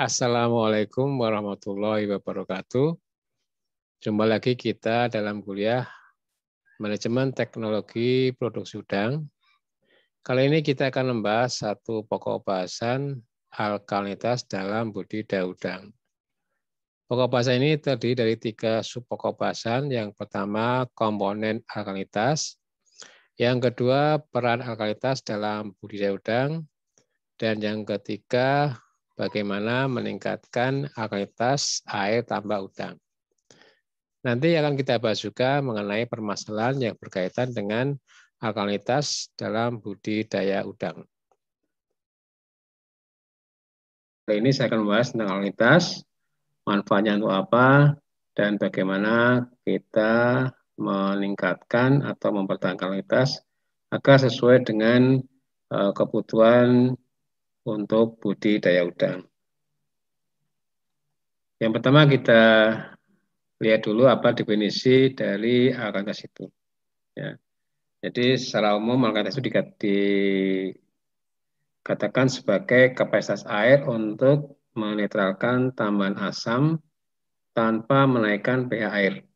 Assalamualaikum warahmatullahi wabarakatuh. Jumpa lagi kita dalam kuliah Manajemen Teknologi Produksi Udang. Kali ini kita akan membahas satu pokok bahasan alkalinitas dalam budidaya udang. Pokok bahasan ini terdiri dari 3 subpokok bahasan. Yang pertama, komponen alkalinitas. Yang kedua, peran alkalinitas dalam budidaya udang. Dan yang ketiga, bagaimana meningkatkan alkalinitas air tambak udang. Nanti akan kita bahas juga mengenai permasalahan yang berkaitan dengan alkalinitas dalam budidaya udang. Kali ini saya akan membahas tentang alkalinitas, manfaatnya untuk apa, dan bagaimana kita meningkatkan atau mempertahankan alkalinitas agar sesuai dengan kebutuhan untuk budidaya udang. Yang pertama kita lihat dulu apa definisi dari alkalinitas itu. Ya. Jadi secara umum alkalinitas itu dikatakan sebagai kapasitas air untuk menetralkan tambahan asam tanpa menaikkan pH air.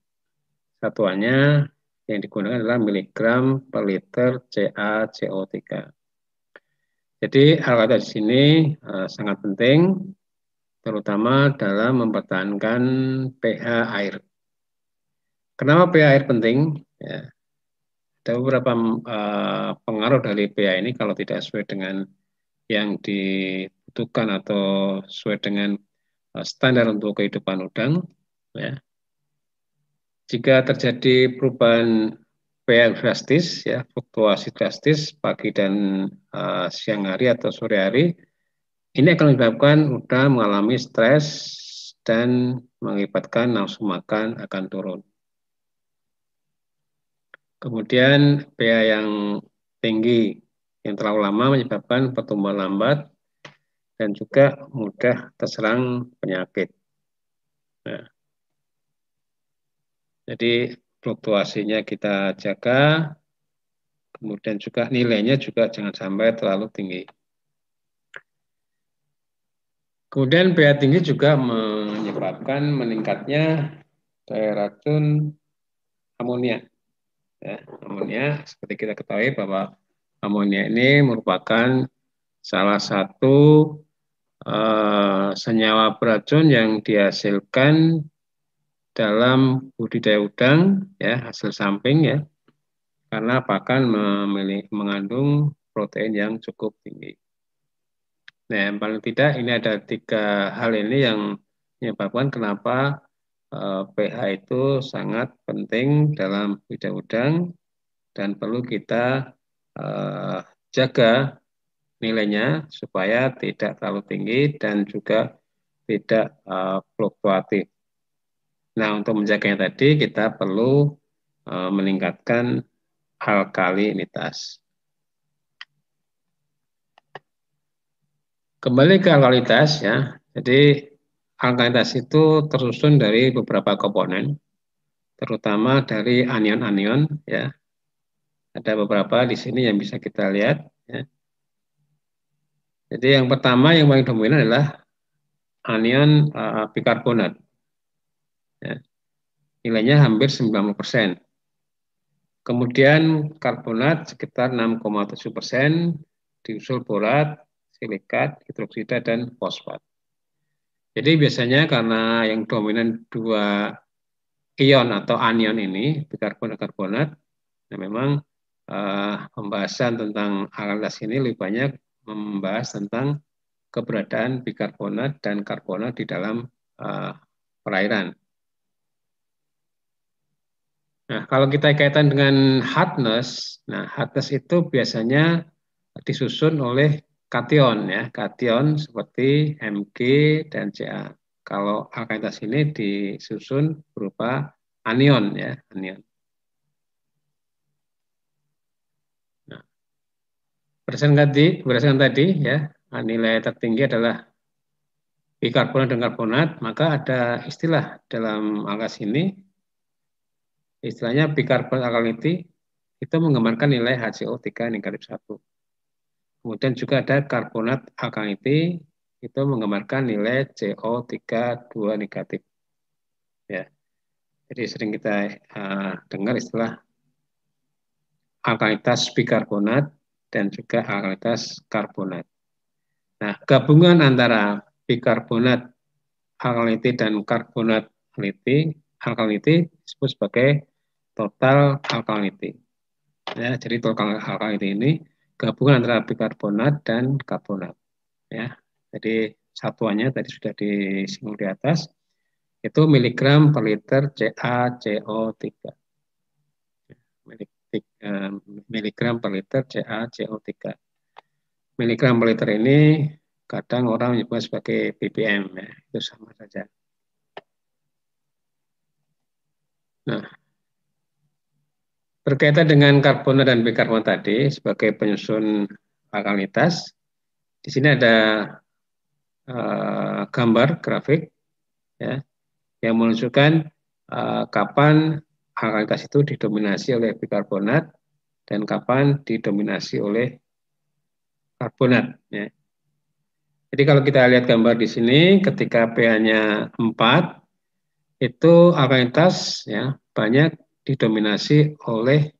Satuannya yang digunakan adalah miligram per liter CaCO3. Jadi alkalinitas di sini sangat penting, terutama dalam mempertahankan pH air. Kenapa pH air penting? Ya, ada beberapa pengaruh dari pH ini kalau tidak sesuai dengan yang dibutuhkan atau sesuai dengan standar untuk kehidupan udang. Ya. Jika terjadi perubahan pH drastis, ya, fluktuasi drastis pagi dan siang hari atau sore hari, ini akan menyebabkan udang mengalami stres dan mengakibatkan nafsu makan akan turun. Kemudian pH yang tinggi yang terlalu lama menyebabkan pertumbuhan lambat dan juga mudah terserang penyakit. Nah, jadi fluktuasinya kita jaga, kemudian juga nilainya juga jangan sampai terlalu tinggi. Kemudian pH tinggi juga menyebabkan meningkatnya daya racun amonia. Ya, amonia, seperti kita ketahui bahwa amonia ini merupakan salah satu senyawa beracun yang dihasilkan dalam budidaya udang, ya, hasil samping, ya, karena pakan mengandung protein yang cukup tinggi. Nah, yang paling tidak ini ada 3 hal ini yang menyebabkan kenapa pH itu sangat penting dalam budidaya udang dan perlu kita jaga nilainya supaya tidak terlalu tinggi dan juga tidak fluktuatif. Nah, untuk menjaganya tadi kita perlu meningkatkan alkalinitas. Kembali ke alkalinitas, ya. Jadi alkalinitas itu tersusun dari beberapa komponen, terutama dari anion-anion, ya. Ada beberapa di sini yang bisa kita lihat, ya. Jadi yang pertama yang paling dominan adalah anion bikarbonat. Ya. Nilainya hampir 90%. Kemudian karbonat sekitar 6,7%, diusul borat, silikat, hidroksida, dan fosfat. Jadi biasanya karena yang dominan 2 ion atau anion ini, bikarbonat-karbonat, nah memang pembahasan tentang alkalinitas ini lebih banyak membahas tentang keberadaan bikarbonat dan karbonat di dalam perairan. Nah, kalau kita kaitan dengan hardness, nah hardness itu biasanya disusun oleh kation, ya, kation seperti Mg dan Ca. Kalau alkalinitas ini disusun berupa anion, ya, anion. Nah, berdasarkan tadi, ya, nilai tertinggi adalah bikarbonat dan karbonat, maka ada istilah dalam alkalinitas ini. Istilahnya bicarbonate alkalinity itu menggambarkan nilai HCO3 negatif 1. Kemudian juga ada karbonat alkalinity itu menggambarkan nilai CO3 2 negatif. Ya. Jadi sering kita dengar istilah alkalinitas bikarbonat dan juga alkalinitas karbonat. Nah, gabungan antara bikarbonat alkalinity dan karbonat alkalinity disebut sebagai total alkalinity. Ya, jadi total alkalinity ini gabungan antara bikarbonat dan karbonat. Ya, jadi satuannya tadi sudah disinggung di atas, itu miligram per liter CaCO3. Miligram per liter CaCO3. Miligram per liter ini kadang orang menyebut sebagai ppm, ya, itu sama saja. Nah, berkaitan dengan karbonat dan bikarbonat tadi sebagai penyusun alkalinitas, di sini ada gambar grafik ya, yang menunjukkan kapan alkalinitas itu didominasi oleh bikarbonat dan kapan didominasi oleh karbonat. Ya. Jadi kalau kita lihat gambar di sini, ketika pH-nya 4, itu alkalinitas ya, banyak didominasi oleh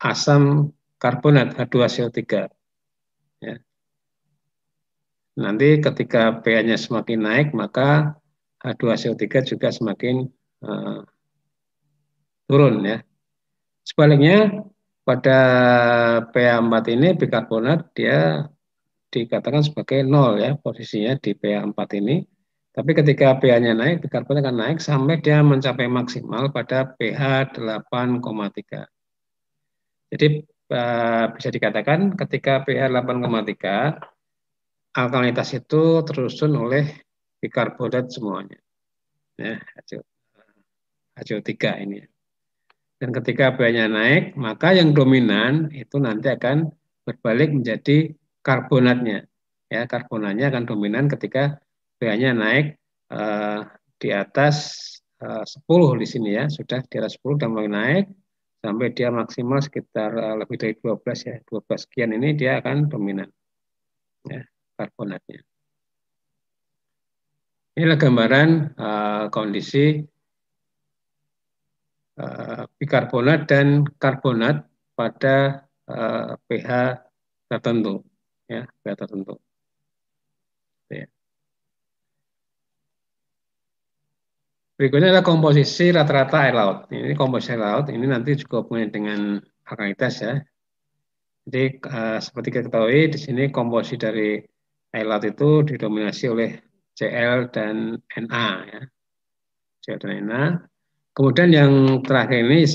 asam karbonat H2CO3. Ya. Nanti ketika pH-nya semakin naik, maka H2CO3 juga semakin turun ya. Sebaliknya pada pH 4 ini bikarbonat dia dikatakan sebagai 0 ya, posisinya di pH 4 ini. Tapi ketika pH-nya naik, bikarbonat akan naik sampai dia mencapai maksimal pada pH 8,3. Jadi bisa dikatakan ketika pH 8,3, alkalinitas itu tersusun oleh bikarbonat semuanya. Ya, HCO3 ini. Dan ketika pH-nya naik, maka yang dominan itu nanti akan berbalik menjadi karbonatnya. Ya, karbonatnya akan dominan ketika pH-nya naik di atas 10 di sini ya, sudah di atas 10 dan mulai naik sampai dia maksimal sekitar lebih dari 12 ya, 12 sekian ini dia akan dominan ya, karbonatnya. Inilah gambaran kondisi bikarbonat dan karbonat pada pH tertentu, ya, pH tertentu. Ya. Berikutnya adalah komposisi rata-rata air laut. Ini komposisi air laut, ini nanti juga hubungannya dengan alkalinitas ya. Jadi seperti kita ketahui di sini komposisi dari air laut itu didominasi oleh Cl dan Na ya. Cl dan Na. Kemudian yang terakhir ini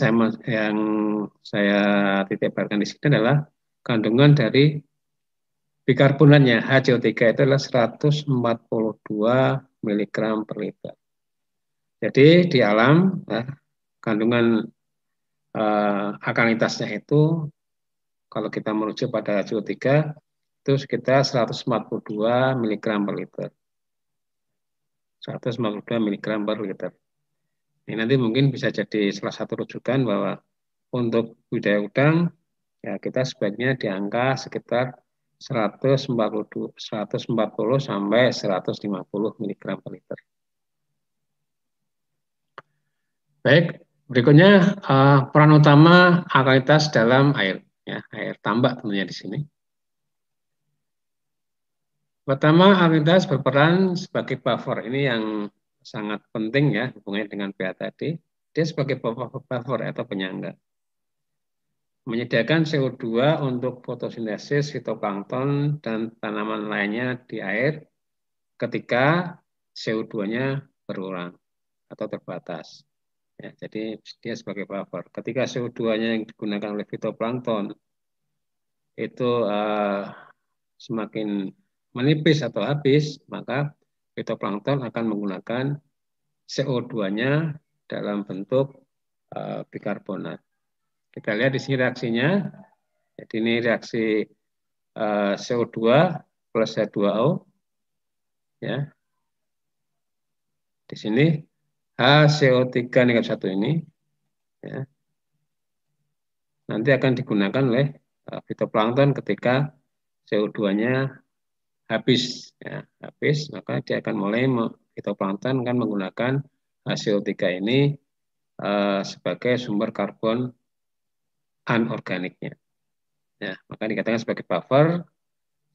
yang saya titik beratkan di sini adalah kandungan dari bikarbonatnya HCO3 itu adalah 142 mg per liter. Jadi di alam ya, kandungan alkalinitasnya itu kalau kita merujuk pada HCO3 itu sekitar 142 mg per liter. 142 mg per liter. Ini nanti mungkin bisa jadi salah satu rujukan bahwa untuk budidaya udang ya kita sebaiknya di angka sekitar 140 sampai 150 mg per liter. Baik, berikutnya peran utama alkalinitas dalam air, ya, air tambak tentunya di sini. Pertama, alkalinitas berperan sebagai buffer. Ini yang sangat penting ya hubungannya dengan pH tadi. Dia sebagai buffer atau penyangga. Menyediakan CO2 untuk fotosintesis fitoplankton dan tanaman lainnya di air ketika CO2-nya berkurang atau terbatas. Ya, jadi dia sebagai buffer. Ketika CO2-nya yang digunakan oleh fitoplankton itu semakin menipis atau habis, maka fitoplankton akan menggunakan CO2-nya dalam bentuk bikarbonat. Kita lihat di sini reaksinya. Jadi ini reaksi CO2 plus H2O. Ya. Di sini HCO3 negatif 1 ini ya, nanti akan digunakan oleh fitoplankton ketika CO2-nya habis, ya, habis, maka dia akan mulai fitoplankton kan menggunakan HCO3 ini sebagai sumber karbon anorganiknya. Ya, maka dikatakan sebagai buffer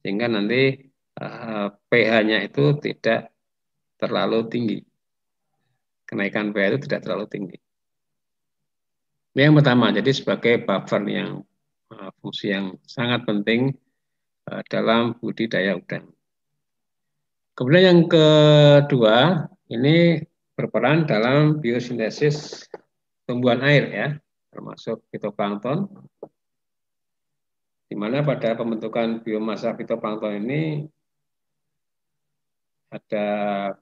sehingga nanti pH-nya itu tidak terlalu tinggi. Kenaikan pH itu tidak terlalu tinggi. Ini yang pertama, jadi sebagai buffer yang fungsi yang sangat penting dalam budidaya udang. Kemudian yang kedua, ini berperan dalam biosintesis tumbuhan air ya, termasuk fitoplankton, di mana pada pembentukan biomasa fitoplankton ini ada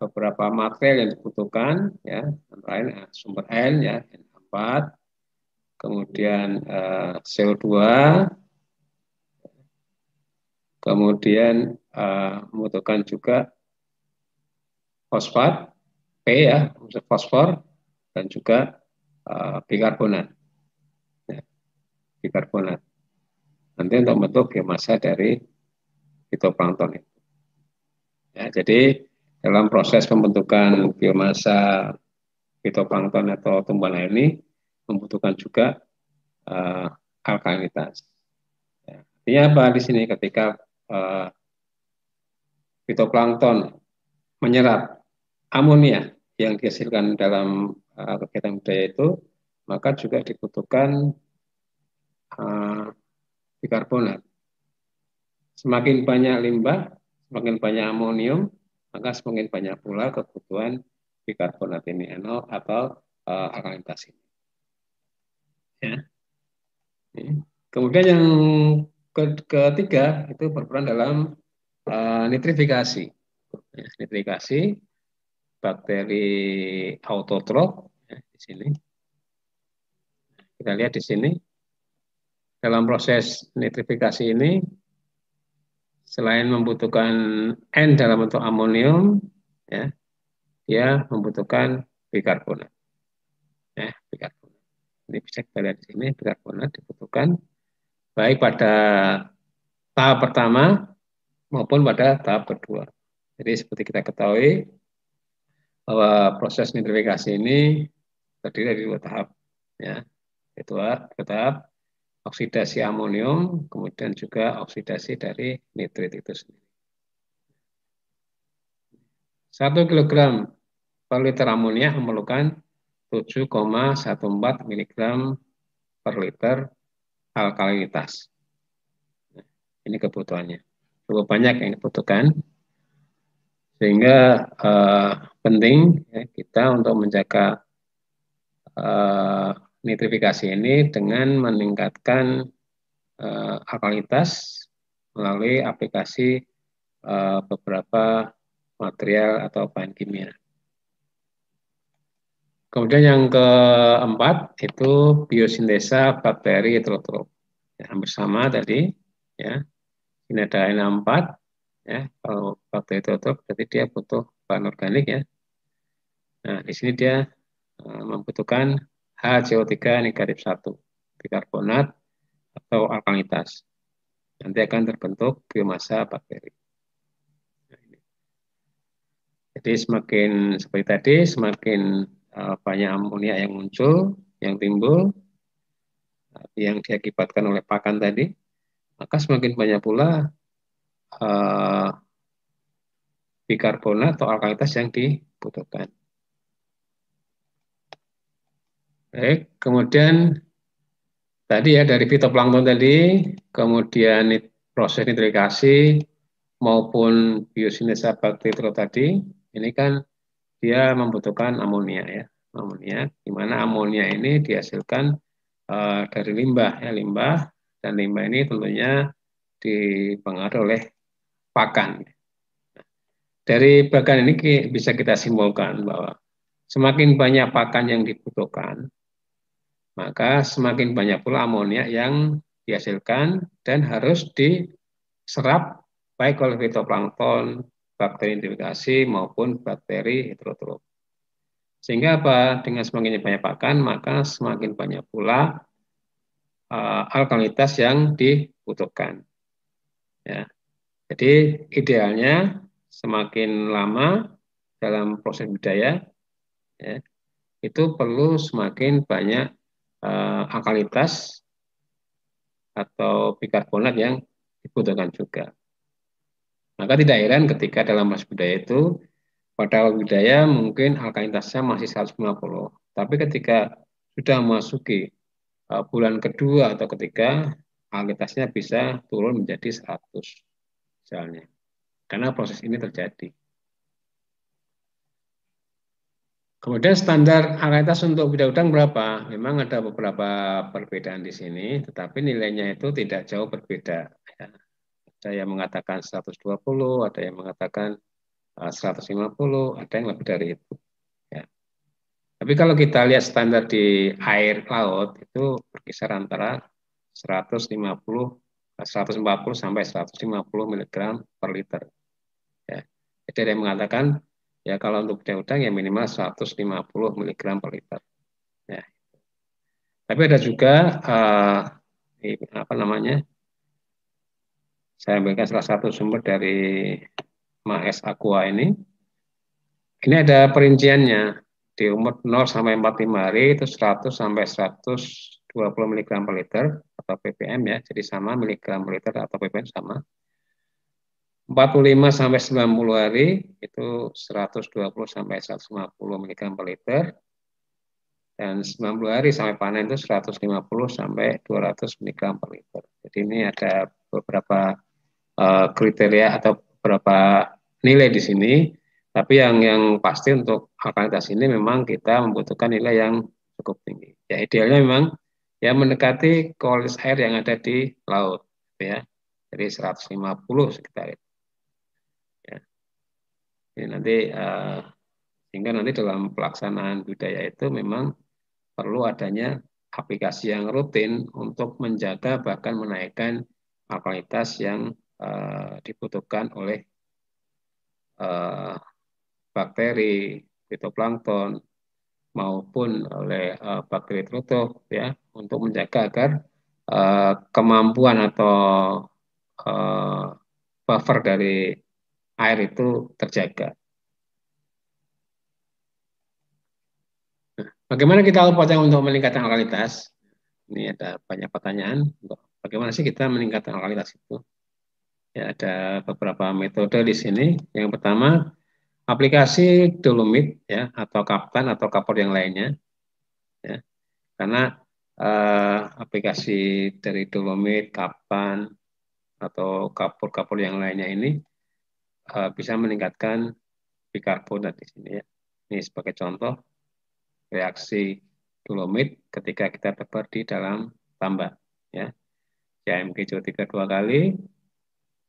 beberapa material yang dibutuhkan ya, antara lain sumber N ya, N4, kemudian CO2, kemudian membutuhkan juga fosfat, P ya, fosfor, dan juga bikarbonat. Ya, bikarbonat. Nanti untuk membentuk biomasa dari fitoplankton itu. Ya, jadi dalam proses pembentukan biomasa fitoplankton atau tumbuhan air ini membutuhkan juga alkalinitas. Ya, artinya apa di sini ketika fitoplankton menyerap amonia yang dihasilkan dalam kegiatan budidaya itu, maka juga dibutuhkan bikarbonat. Semakin banyak limbah, semakin banyak amonium, maka semakin banyak pula kebutuhan bikarbonat ini atau alkalinitas ini. Ya. Kemudian yang ketiga itu berperan dalam nitrifikasi. Ya, nitrifikasi bakteri autotrof ya, di sini. Kita lihat di sini. Dalam proses nitrifikasi ini, selain membutuhkan N dalam bentuk amonium, ya, dia membutuhkan bikarbonat. Ya, bikarbonat. Ini bisa kita lihat di sini, bikarbonat dibutuhkan baik pada tahap pertama maupun pada tahap kedua. Jadi seperti kita ketahui bahwa proses nitrifikasi ini terdiri dari dua tahap, ya, yaitu tahap oksidasi amonium, kemudian juga oksidasi dari nitrit itu sendiri. 1 kg per liter amonia memerlukan 7,14 mg per liter alkalinitas. Ini kebutuhannya. Cukup banyak yang dibutuhkan. Sehingga penting ya, kita untuk menjaga nitrifikasi ini dengan meningkatkan alkalinitas melalui aplikasi beberapa material atau bahan kimia. Kemudian yang keempat itu biosintesa bakteri heterotrof. Ya, hampir sama tadi, ya. Ini ada N4, ya. Kalau bakteri heterotrof berarti dia butuh bahan organik ya. Nah, di sini dia membutuhkan HCO3 negatif 1, bikarbonat atau alkalinitas. Nanti akan terbentuk biomasa bakteri. Jadi semakin seperti tadi, semakin banyak amonia yang muncul, yang timbul, yang diakibatkan oleh pakan tadi, maka semakin banyak pula bikarbonat atau alkalinitas yang dibutuhkan. Baik, kemudian tadi ya dari fitoplankton tadi, kemudian proses nitrifikasi maupun biosintesa bakteri tadi, ini kan dia membutuhkan amonia ya, amonia, di mana amonia ini dihasilkan dari limbah ya, limbah, dan limbah ini tentunya dipengaruhi oleh pakan. Dari bagan ini bisa kita simpulkan bahwa semakin banyak pakan yang dibutuhkan, maka semakin banyak pula amonia yang dihasilkan dan harus diserap baik oleh fitoplankton, bakteri nitrifikasi maupun bakteri heterotrof. Sehingga apa? Dengan semakin banyak pakan, maka semakin banyak pula alkalinitas yang dibutuhkan. Ya. Jadi idealnya semakin lama dalam proses budidaya, ya, itu perlu semakin banyak alkalitas atau bikarbonat yang dibutuhkan juga. Maka tidak heran ketika dalam proses budidaya itu pada awal budidaya mungkin alkalitasnya masih 150, tapi ketika sudah memasuki bulan kedua atau ketiga, alkalitasnya bisa turun menjadi 100 misalnya. Karena proses ini terjadi. Kemudian standar alkalitas untuk bidang udang berapa? Memang ada beberapa perbedaan di sini, tetapi nilainya itu tidak jauh berbeda. Ya. Ada yang mengatakan 120, ada yang mengatakan 150, ada yang lebih dari itu. Ya. Tapi kalau kita lihat standar di air laut itu berkisar antara 150, 140 sampai 150 mg per liter. Ya. Jadi ada yang mengatakan ya kalau untuk bidang udang ya minimal 150 mg per liter. Ya. Tapi ada juga apa namanya? Saya ambilkan salah satu sumber dari Maes Aqua ini. Ini ada perinciannya. Di umur 0 sampai 45 hari itu 100 sampai 120 mg per liter atau ppm ya. Jadi sama miligram per liter atau ppm sama. 45 sampai 90 hari itu 120 sampai 150 mg per liter. Dan 90 hari sampai panen itu 150 sampai 200 mg per liter. Jadi ini ada beberapa kriteria atau beberapa nilai di sini. Tapi yang pasti untuk alkalitas ini memang kita membutuhkan nilai yang cukup tinggi. Ya idealnya memang ya mendekati kualitas air yang ada di laut, ya. Jadi 150 sekitar itu. Ya. Jadi nanti sehingga nanti dalam pelaksanaan budidaya itu memang perlu adanya aplikasi yang rutin untuk menjaga bahkan menaikkan alkalitas yang dibutuhkan oleh bakteri, fitoplankton maupun oleh bakteri trotof ya untuk menjaga agar kemampuan atau buffer dari air itu terjaga. Nah, bagaimana kita upaya untuk meningkatkan alkalitas? Ini ada banyak pertanyaan. Bagaimana sih kita meningkatkan alkalitas itu? Ya, ada beberapa metode di sini. Yang pertama, aplikasi dolomit ya atau kaptan atau kapur yang lainnya. Ya. Karena aplikasi dari dolomit, kaptan atau kapur-kapur yang lainnya ini bisa meningkatkan bikarbonat di sini ya. Ini sebagai contoh reaksi dolomit ketika kita tebar di dalam tambak ya. CaMG CO3 2 kali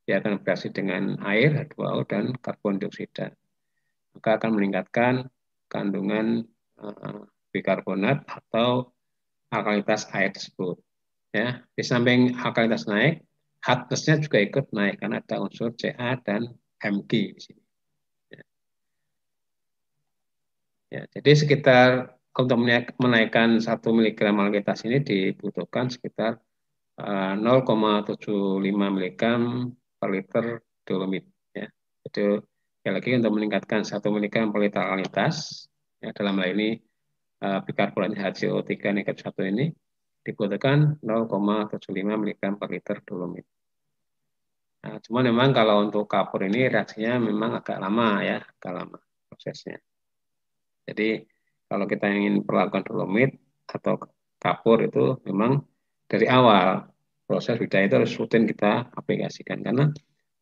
dia akan bereaksi dengan air H2O dan karbon dioksida. Maka akan meningkatkan kandungan bikarbonat atau alkalitas air tersebut. Ya, di samping alkalitas naik, hardness-nya juga ikut naik karena ada unsur Ca dan Mg di sini. Ya, jadi sekitar untuk menaikkan 1 mg alkalitas ini dibutuhkan sekitar 0,75 mg per liter dolomit. Ya. Jadi sekali lagi untuk meningkatkan 1 mg per liter alkalitas, ya, dalam hal ini bikarbonat HCO3 negatif 1 ini dibutuhkan 0,75 mg per liter dolomit. Nah, cuma memang kalau untuk kapur ini reaksinya memang agak lama ya, agak lama prosesnya. Jadi kalau kita ingin perlakukan dolomit atau kapur itu memang dari awal proses budidaya itu harus rutin kita aplikasikan karena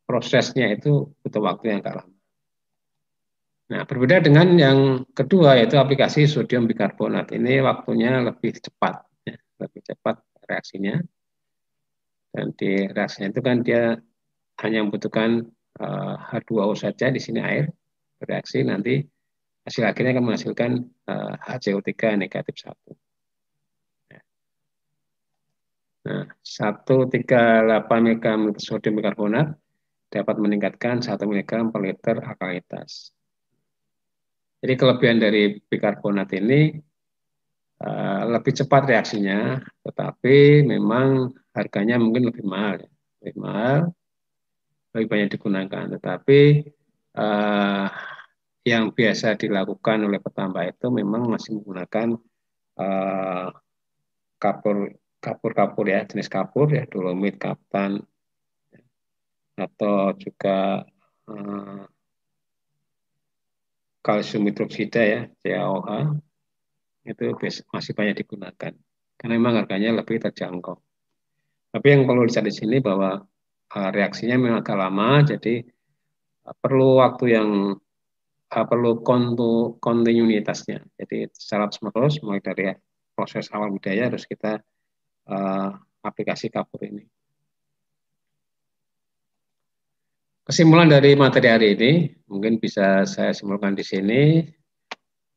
prosesnya itu butuh waktu yang agak lama. Nah, berbeda dengan yang kedua yaitu aplikasi sodium bikarbonat. Ini waktunya lebih cepat, ya, lebih cepat reaksinya. Dan di reaksinya itu kan dia hanya membutuhkan H2O saja di sini air bereaksi nanti hasil akhirnya akan menghasilkan HCO3 negatif 1. Nah, 138 mg sodium bikarbonat dapat meningkatkan 1 mg per liter alkalitas. Jadi kelebihan dari bikarbonat ini lebih cepat reaksinya, tetapi memang harganya mungkin lebih mahal. Lebih mahal lebih banyak digunakan. Tetapi yang biasa dilakukan oleh petambak itu memang masih menggunakan kapur ya, jenis kapur ya, dolomit, kaptan, atau juga kalsium hidroksida ya, CaOH, itu masih banyak digunakan. Karena memang harganya lebih terjangkau. Tapi yang perlu dicari di sini bahwa reaksinya memang agak lama, jadi perlu waktu yang perlu kontinuitasnya. Jadi secara terus mulai dari proses awal budidaya harus kita aplikasi kapur ini. Kesimpulan dari materi hari ini mungkin bisa saya simpulkan di sini.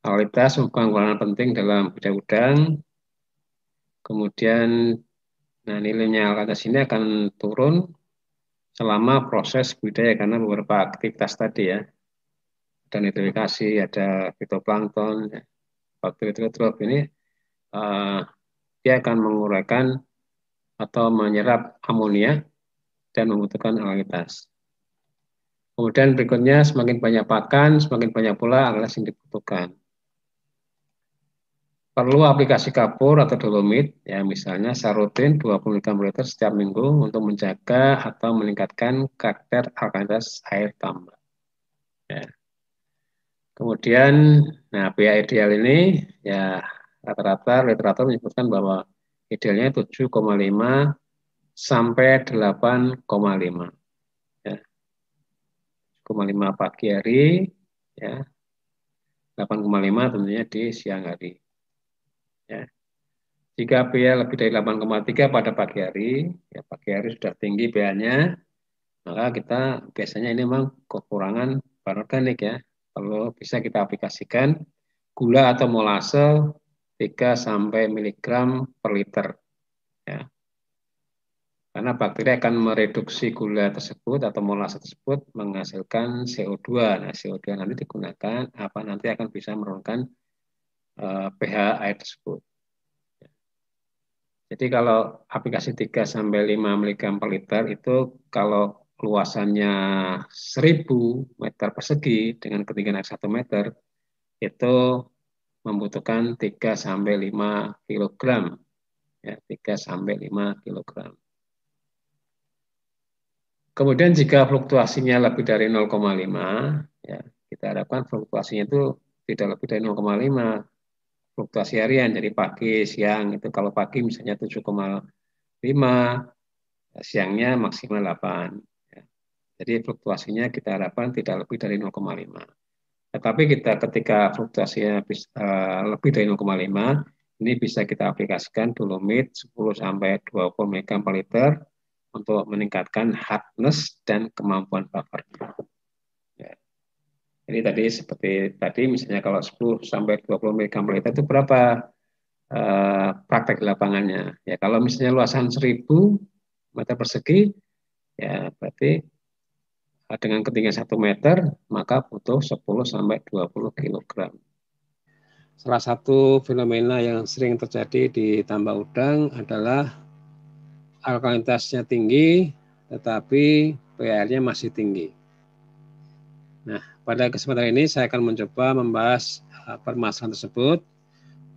Alkalitas merupakan peranan penting dalam budidaya udang. Kemudian nilainya alkalitas ini akan turun selama proses budidaya karena beberapa aktivitas tadi ya. Ada nitrifikasi, ada fitoplankton, bakteri ini dia akan menguraikan atau menyerap amonia dan membutuhkan alkalitas. Kemudian berikutnya semakin banyak pakan, semakin banyak pula alkalitas yang dibutuhkan. Perlu aplikasi kapur atau dolomit, ya misalnya sarutin 20 mg/liter setiap minggu untuk menjaga atau meningkatkan kadar alkalitas air tambak. Ya. Kemudian, nah pH ideal ini ya rata-rata literatur menyebutkan bahwa idealnya 7,5 sampai 8,5. Ya. 7,5 pagi hari, ya 8,5 tentunya di siang hari. Ya. Jika pH lebih dari 8,3 pada pagi hari, ya pagi hari sudah tinggi pH-nya, maka kita biasanya ini memang kekurangan bahan organik ya. Kalau bisa kita aplikasikan gula atau molase 3 miligram per liter. Ya. Karena bakteri akan mereduksi gula tersebut atau molase tersebut menghasilkan CO2. Nah, CO2 nanti digunakan nanti akan bisa menurunkan pH air tersebut. Jadi kalau aplikasi 3-5 mg per liter itu kalau luasannya 1000 meter persegi dengan ketinggian air 1 meter itu membutuhkan 3-5 kg. Ya, 3-5 kg. Kemudian jika fluktuasinya lebih dari 0,5, ya, kita harapkan fluktuasinya itu tidak lebih dari 0,5. Fluktuasi harian, jadi pagi, siang, itu kalau pagi misalnya 7,5, siangnya maksimal 8. Ya. Jadi fluktuasinya kita harapkan tidak lebih dari 0,5. Tetapi ketika fluktuasinya lebih dari 0,5, ini bisa kita aplikasikan dolomit 10-20 mg per liter untuk meningkatkan hardness dan kemampuan buffernya. Ya. Jadi tadi seperti tadi misalnya kalau 10-20 mg per liter itu berapa praktek di lapangannya? Ya kalau misalnya luasan 1000 meter persegi, ya berarti dengan ketinggian 1 meter maka butuh 10-20 kg. Salah satu fenomena yang sering terjadi di tambak udang adalah alkalinitasnya tinggi tetapi pH-nya masih tinggi. Nah, pada kesempatan ini saya akan mencoba membahas permasalahan tersebut,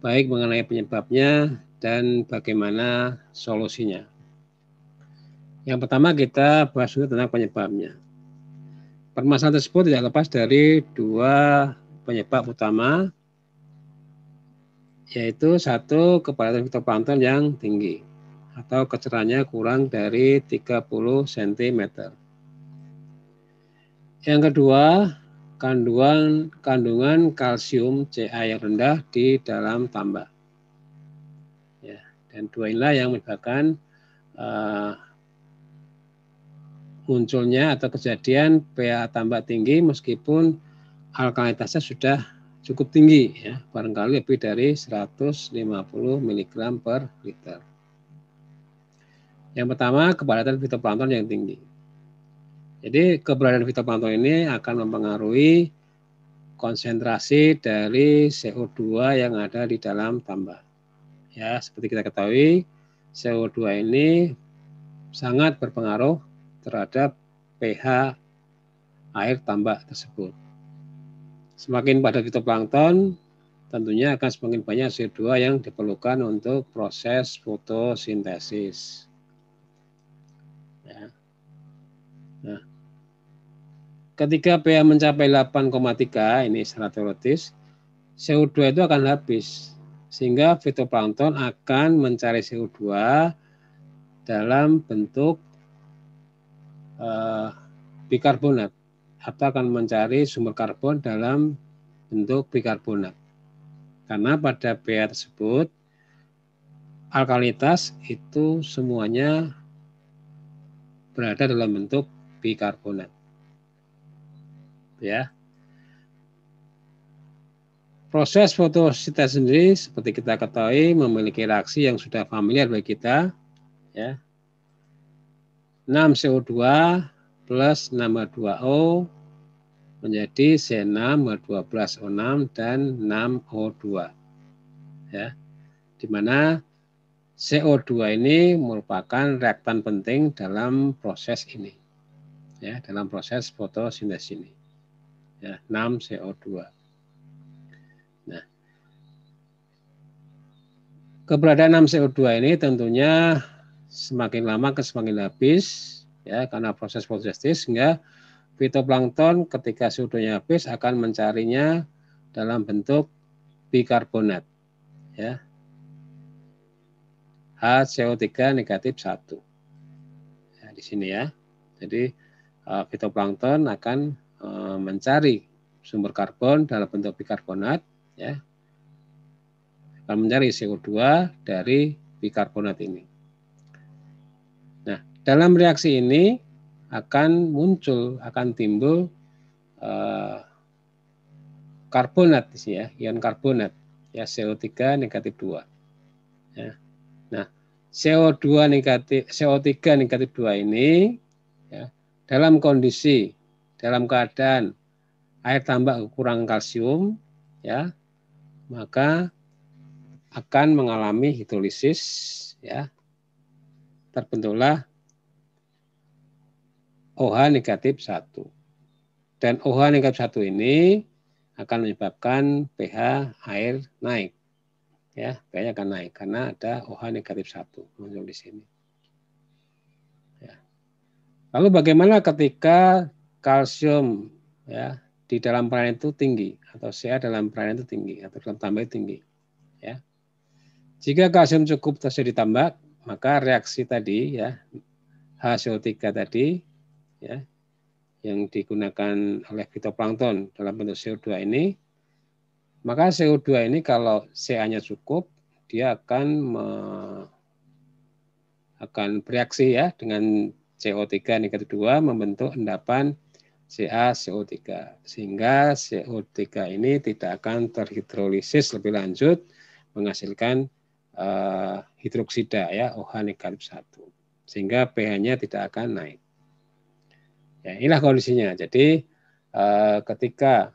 baik mengenai penyebabnya dan bagaimana solusinya. Yang pertama kita bahas dulu tentang penyebabnya. Permasalahan tersebut tidak lepas dari dua penyebab utama, yaitu satu, kepadatan fitoplankton yang tinggi atau kecerahannya kurang dari 30 cm. Yang kedua, kandungan kalsium Ca yang rendah di dalam tambak. Ya, dan dua inilah yang menyebabkan munculnya atau kejadian pH tambak tinggi meskipun alkalinitasnya sudah cukup tinggi, ya, barangkali lebih dari 150 mg per liter. Yang pertama, kepadatan fitoplankton yang tinggi. Jadi keberadaan fitoplankton ini akan mempengaruhi konsentrasi dari CO2 yang ada di dalam tambak. Ya, seperti kita ketahui, CO2 ini sangat berpengaruh terhadap pH air tambak tersebut. Semakin padat fitoplankton, tentunya akan semakin banyak CO2 yang diperlukan untuk proses fotosintesis. Ya. Nah, ketika pH mencapai 8,3, ini secara teoritis, CO2 itu akan habis, sehingga fitoplankton akan mencari CO2 dalam bentuk bikarbonat, atau akan mencari sumber karbon dalam bentuk bikarbonat. Karena pada pH tersebut, alkalitas itu semuanya berada dalam bentuk bikarbonat. Ya. Proses fotosintesis sendiri seperti kita ketahui memiliki reaksi yang sudah familiar bagi kita, ya. 6CO2 plus 6H2O menjadi C6H12O6 dan 6O2. Ya. Di mana CO2 ini merupakan reaktan penting dalam proses ini. Ya, dalam proses fotosintesis ini. Ya, 6CO2. Nah, keberadaan 6CO2 ini tentunya semakin lama semakin habis, ya, karena proses fotosintesis, sehingga fitoplankton ketika CO2-nya habis akan mencarinya dalam bentuk bikarbonat, ya, HCO3 negatif 1. Ya, di sini ya. Jadi fitoplankton akan mencari sumber karbon dalam bentuk bikarbonat, ya, akan mencari CO2 dari bikarbonat ini. Nah, dalam reaksi ini akan timbul karbonat, ya, ion karbonat, ya, CO3 negatif 2. Ya. Nah, CO3 negatif 2 ini, ya, dalam keadaan air tambak kekurangan kalsium, ya, maka akan mengalami hidrolisis, ya, terbentuklah OH negatif 1. Dan OH negatif 1 ini akan menyebabkan pH air naik. Ya, pH akan naik karena ada OH negatif 1 muncul di sini. Ya. Lalu bagaimana ketika kalsium, ya, di dalam perairan itu tinggi, atau Ca dalam perairan itu tinggi, atau dalam tambak tinggi, ya. Jika kalsium cukup terjadi ditambak, maka reaksi tadi, ya, HCO3 tadi, ya, yang digunakan oleh fitoplankton dalam bentuk CO2 ini, maka CO2 ini kalau Ca-nya cukup, dia akan bereaksi, ya, dengan CO3 negatif 2 membentuk endapan CaCO3, sehingga CO3 ini tidak akan terhidrolisis lebih lanjut menghasilkan hidroksida, ya, OH negatif 1, sehingga pH-nya tidak akan naik. Ya, inilah kondisinya. Jadi ketika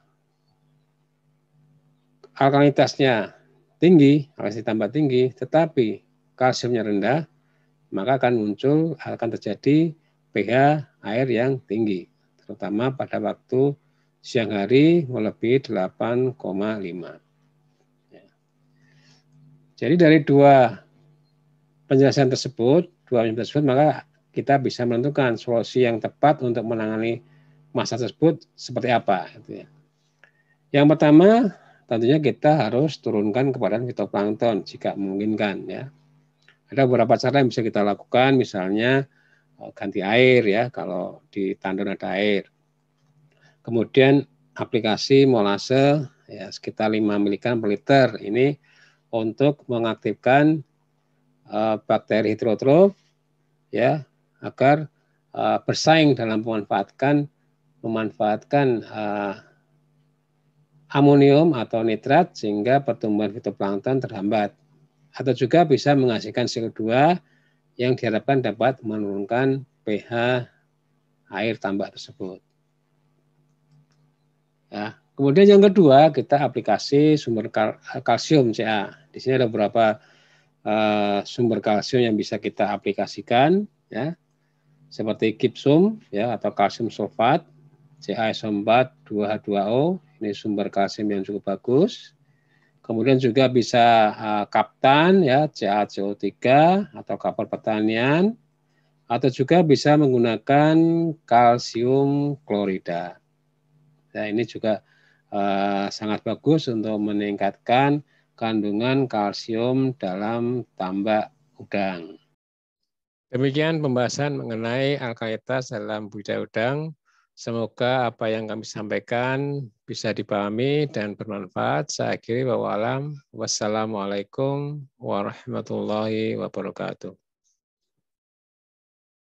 alkalinitasnya tinggi, alkalinitas tambah tinggi, tetapi kalsiumnya rendah, maka akan terjadi pH air yang tinggi, terutama pada waktu siang hari melebihi 8,5. Ya. Jadi dari dua penjelasan tersebut, maka kita bisa menentukan solusi yang tepat untuk menangani masalah tersebut seperti apa. Gitu, ya. Yang pertama, tentunya kita harus turunkan kepadatan fitoplankton jika memungkinkan, ya. Ada beberapa cara yang bisa kita lakukan, misalnya ganti air, ya, kalau di tandon ada air. Kemudian aplikasi molase, ya, sekitar 5 mg per liter, ini untuk mengaktifkan bakteri heterotrof, ya, agar bersaing dalam memanfaatkan amonium atau nitrat sehingga pertumbuhan fitoplankton terhambat. Atau juga bisa menghasilkan CO2 yang diharapkan dapat menurunkan pH air tambak tersebut. Ya. Kemudian yang kedua, kita aplikasi sumber kalsium Ca. Di sini ada beberapa sumber kalsium yang bisa kita aplikasikan, ya. seperti gipsum ya atau kalsium sulfat, CaSO4 2H2O, ini sumber kalsium yang cukup bagus. Kemudian juga bisa kaptan ya CaCO3 atau kapur pertanian, atau juga bisa menggunakan kalsium klorida. Nah, ini juga sangat bagus untuk meningkatkan kandungan kalsium dalam tambak udang. Demikian pembahasan mengenai alkalitas dalam budidaya udang. Semoga apa yang kami sampaikan bisa dipahami dan bermanfaat. Saya akhiri, wassalamualaikum warahmatullahi wabarakatuh.